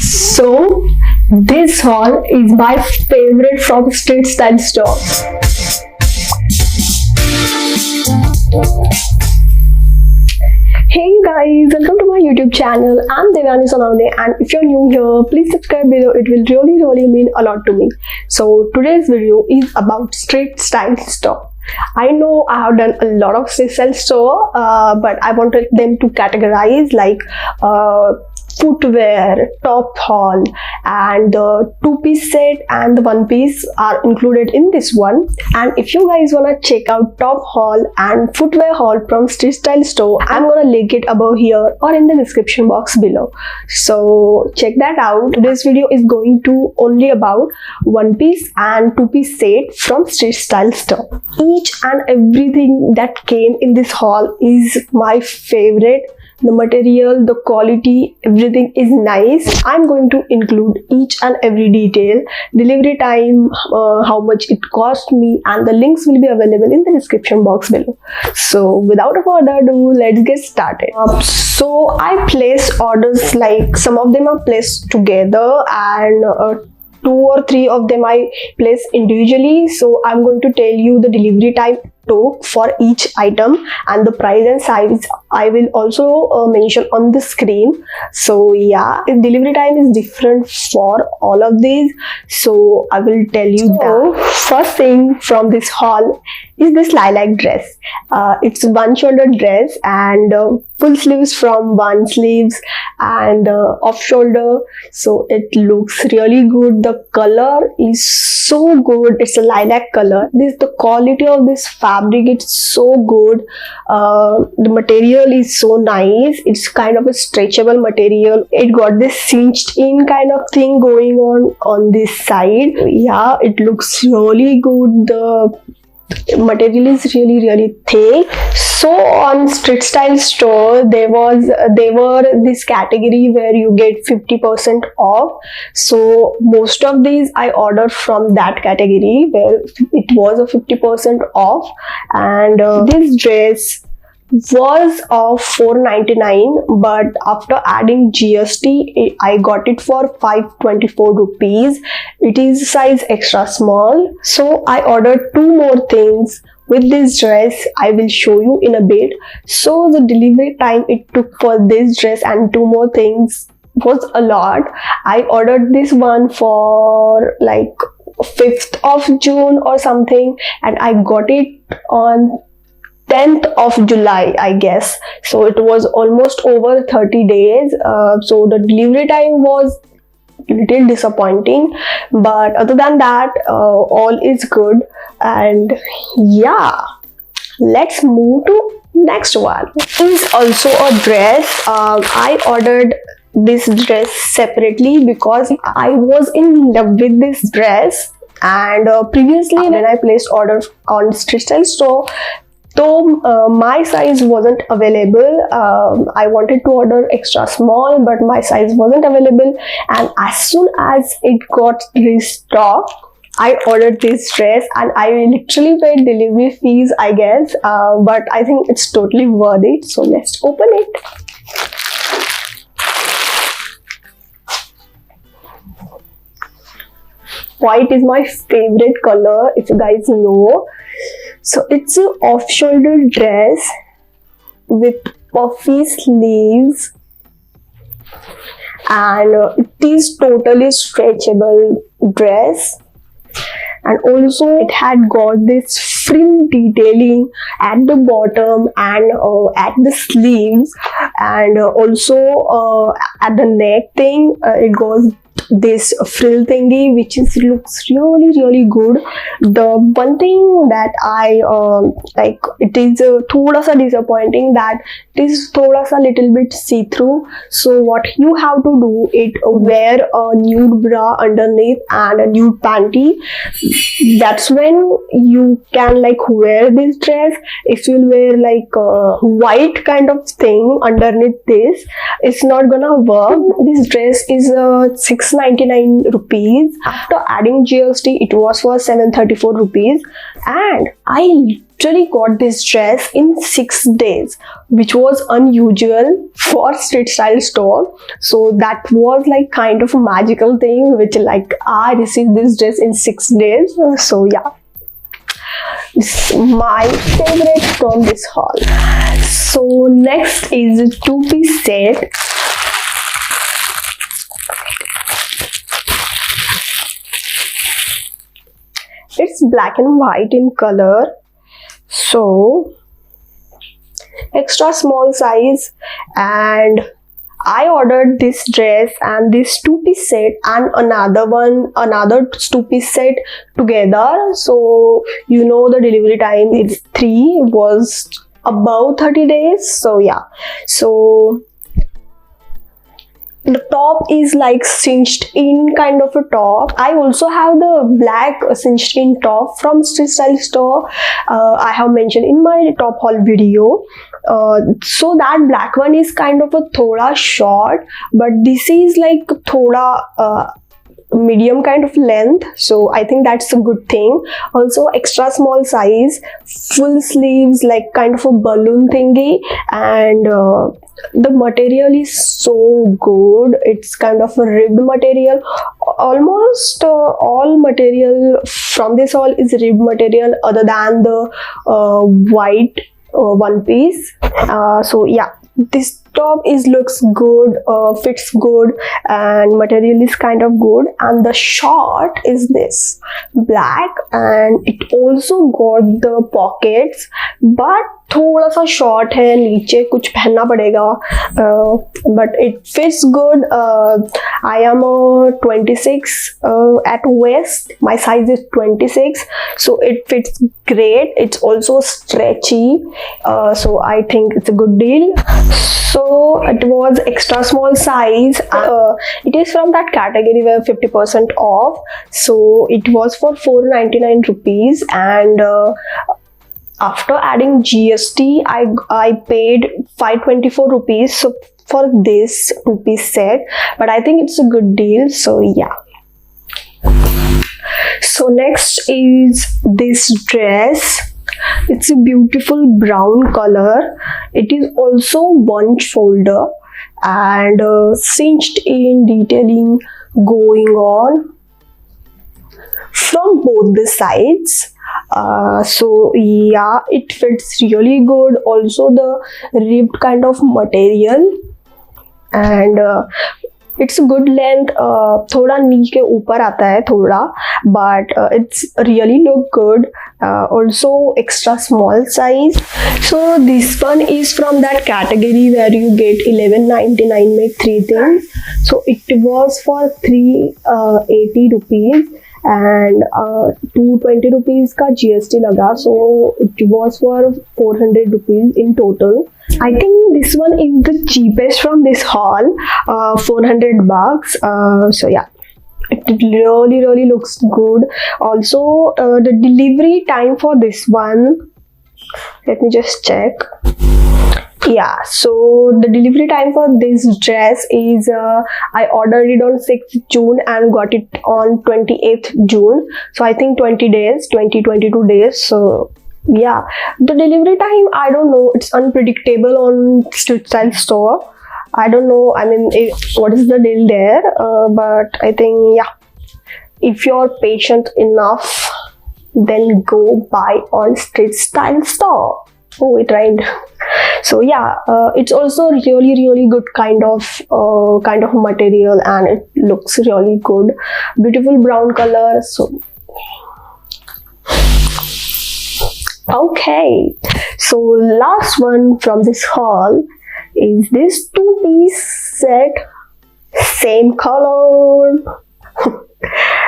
So this haul is my favorite from Street Style Store. Hey you guys, welcome to my YouTube channel. I'm Devyani Sonavne, and if you're new here, please subscribe below. It will really mean a lot to me. So today's video is about Street Style Store. I know I have done a lot of Street Style Store, but I wanted them to categorize like footwear, top haul, and the two-piece set and the one-piece are included in this one. And if you guys wanna check out top haul and footwear haul from Street Style Store, I'm gonna link it above here or in the description box below. So check that out. Today's video is going to only about one-piece and two-piece set from Street Style Store. Each and everything that came in this haul is my favorite. The material, the quality, everything is nice. I'm going to include each and every detail, delivery time, how much it cost me, and the links will be available in the description box below. So without further ado, let's get started. So I placed orders, like some of them are placed together and 2 or 3 of them I place individually. So I'm going to tell you the delivery time took for each item, and the price and size I will also mention on the screen. So yeah, the delivery time is different for all of these, so I will tell you that. First thing from this haul is this lilac dress. It's one shoulder dress and full sleeves from one sleeves and off shoulder, so it looks really good. The color is so good. It's a lilac color. The quality of this fabric, it's so good. The material is so nice. It's kind of a stretchable material. It got this cinched in kind of thing going on this side. Yeah, it looks really good. The material is really thick. So on Street Style Store there were this category where you get 50% off. So most of these I ordered from that category where it was a 50% off, and this dress was of $499, but after adding GST I got it for 524 rupees. It is size extra small. So I ordered 2 more things with this dress. I will show you in a bit. So the delivery time it took for this dress and 2 more things was a lot. I ordered this one for like 5th of June or something, and I got it on 10th of July, I guess. So it was almost over 30 days. So the delivery time was little disappointing, but other than that all is good. And yeah, let's move to next one. This is also a dress. I ordered this dress separately because I was in love with this dress, and previously when I placed order on Street Style Store, so my size wasn't available. I wanted to order extra small, but my size wasn't available, and as soon as it got restocked, I ordered this dress, and I literally paid delivery fees, I guess, but I think it's totally worth it. So let's open it. White is my favorite color, if you guys know. So it's an off-shoulder dress with puffy sleeves, and it is totally stretchable dress. And also it had got this frill detailing at the bottom and at the sleeves, and also at the neck thing it goes this frill thingy, which looks really good. The one thing that I like, it is thoda sa disappointing that it is thoda sa little bit see-through. So what you have to do is wear a nude bra underneath and a nude panty. That's when you can like wear this dress. If you'll wear like a white kind of thing underneath this, it's not gonna work. This dress is $699 699 rupees. After adding GST, it was for 734 rupees, and I literally got this dress in 6 days, which was unusual for street style store. So that was like kind of a magical thing, which like I received this dress in 6 days. So yeah, it's my favorite from this haul. So next is a two-piece set. It's black and white in color, so extra small size, and I ordered this dress and this two-piece set and another two-piece set together. So you know the delivery time is 3 was about 30 days. So yeah, so the top is like cinched in kind of a top. I also have the black cinched in top from Street Style store. I have mentioned in my top haul video. So that black one is kind of a thoda short, but this is like thoda medium kind of length, so I think that's a good thing. Also extra small size, full sleeves, like kind of a balloon thingy, and the material is so good. It's kind of a ribbed material. Almost all material from this haul is ribbed material other than the white one piece. So yeah, this top looks good, fits good, and material is kind of good. And the short is this black, and it also got the pockets, but थोड़ा सा short है, नीचे कुछ पहनना पड़ेगा, but it fits good. I am a 26 at waist. My size is 26, so it fits great. It's also stretchy, so I think it's a good deal. So it was extra small size. It is from that category where 50% off. So it was for 499 rupees, and after adding GST, I paid 524 rupees. So for this two-piece set, but I think it's a good deal. So yeah. So next is this dress. It's a beautiful brown color. It is also one shoulder and cinched in detailing going on from both the sides. So yeah, it fits really good. Also the ribbed kind of material, and it's a good length. थोड़ा knee के ऊपर आता है थोड़ा, but it's really look good. Also extra small size. So this one is from that category where you get 11.99 में 3 things. So it was for 380 rupees. And 220 rupees का GST लगा, so it was for 400 rupees in total. I think this one is the cheapest from this haul, 400 bucks. So yeah, it really looks good. Also the delivery time for this one, let me just check. Yeah, so the delivery time for this dress is I ordered it on 6th June and got it on 28th June. So I think 22 days. So yeah, the delivery time, I don't know, it's unpredictable on Street Style store. I don't know, I mean, what is the deal there, but I think yeah, if you're patient enough, then go buy on Street Style store. Oh, it rhymed. So yeah, it's also really good kind of material, and it looks really good. Beautiful brown color. So okay, so last one from this haul is this two-piece set, same color.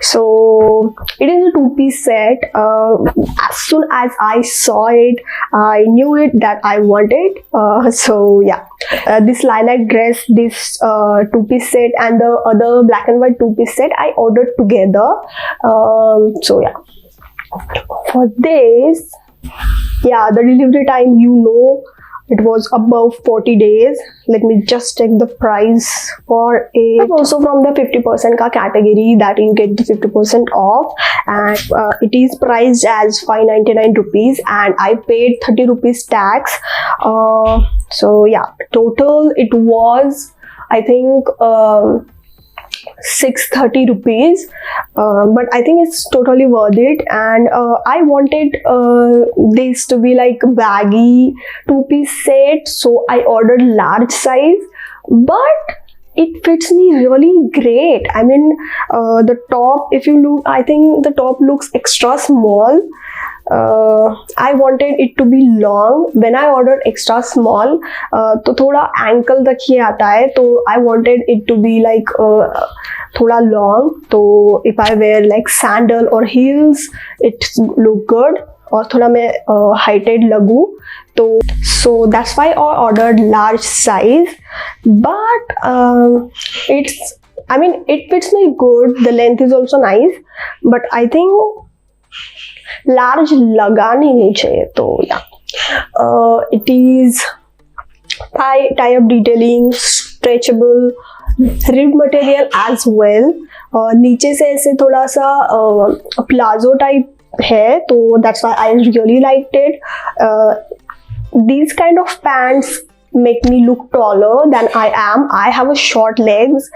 So it is a two-piece set. As soon as I saw it, I knew it that I wanted. So yeah, this lilac dress, this two-piece set, and the other black and white two-piece set I ordered together. So yeah, for this, yeah, the delivery time, you know, it was above 40 days. Let me just check the price for it. Also from the 50% ka category that you get the 50% off, and it is priced as 599 rupees and I paid 30 rupees tax. So yeah, total it was, I think, 630 rupees, but I think it's totally worth it. And I wanted this to be like baggy 2-piece set, so I ordered large size, but it fits me really great. I mean, the top, if you look, I think the top looks extra small. I wanted it to be long. When I ordered extra small, तो थोड़ा ankle तक ही आता है, तो I wanted it to be like थोड़ा long. तो if I wear like sandal or heels, it look good. और थोड़ा मैं heighted लगूँ, तो so that's why I ordered large size. But it's, I mean, it fits me good. The length is also nice, but I think large लगा नहीं चाहिए. तो yeah, it is tie up detailing, stretchable, ribbed material as well. नीचे से ऐसे थोड़ा सा palazzo type है, तो that's why I really liked it. These kind of pants make me look taller than I am. I have a short legs,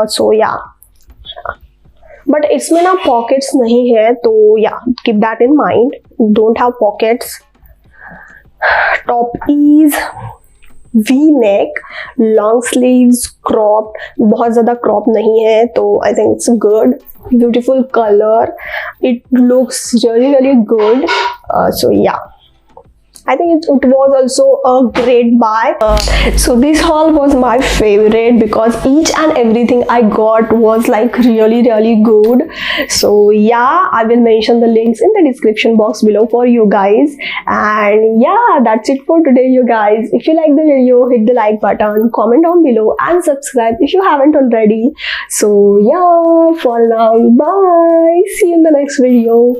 so yeah. But इसमें ना pockets नहीं है, तो yeah, keep that in mind. Don't have pockets. Top is V-neck, long sleeves, cropped. बहुत ज़्यादा crop नहीं है, तो I think it's good. Beautiful color. It looks really good. So yeah, I think it was also a great buy. So this haul was my favorite because each and everything I got was like really good. So yeah, I will mention the links in the description box below for you guys. And yeah, that's it for today, you guys. If you like the video, hit the like button, comment down below and subscribe if you haven't already. So yeah, for now, bye. See you in the next video.